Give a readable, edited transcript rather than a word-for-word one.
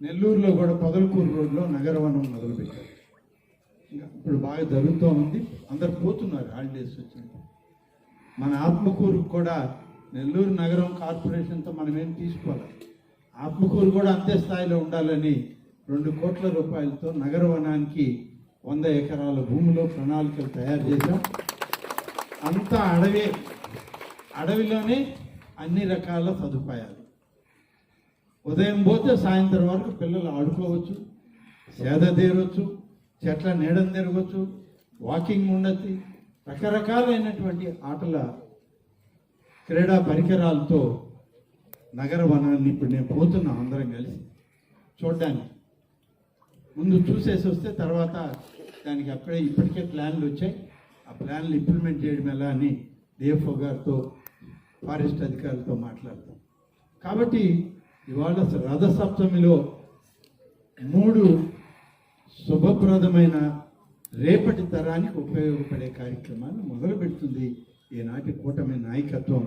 నెల్లూరులో కూడా పొదలకూరు రోడ్లో నగరవనం మొదలుపెట్టారు. ఇంకా ఇప్పుడు బాగా జరుగుతూ ఉంది, అందరు పోతున్నారు హాలిడేస్ వచ్చింది. మన ఆత్మకూరు కూడా నెల్లూరు నగరం కార్పొరేషన్తో మనం ఏం తీసుకోవాలి, ఆత్మకూరు కూడా అంతే స్థాయిలో ఉండాలని 2 కోట్ల రూపాయలతో నగరవనానికి 100 ఎకరాల భూమిలో ప్రణాళికలు తయారు చేశాం. అంతా అడవిలోనే అన్ని రకాల సదుపాయాలు. ఉదయం పోతే సాయంత్రం వరకు పిల్లలు ఆడుకోవచ్చు, సేద తీరవచ్చు, చెట్ల నీడని తిరగవచ్చు, వాకింగ్ ఉండొచ్చు, రకరకాలైనటువంటి ఆటల క్రీడా పరికరాలతో నగరవనాన్ని ఇప్పుడు నేను పోతున్నాం అందరం కలిసి చూడడానికి. ముందు చూసేసి వస్తే తర్వాత దానికి ఇప్పటికే ప్లాన్లు వచ్చాయి. ఆ ప్లాన్లు ఇంప్లిమెంట్ చేయడం ఎలా అని డిఎఫ్ఓ గారితో ఫారెస్ట్ అధికారులతో మాట్లాడతాం. కాబట్టి ఇవాళ రథసప్తమిలో 3 శుభప్రదమైన రేపటి తరానికి ఉపయోగపడే కార్యక్రమాన్ని మొదలు పెడుతుంది ఈనాటి కూటమి నాయకత్వం.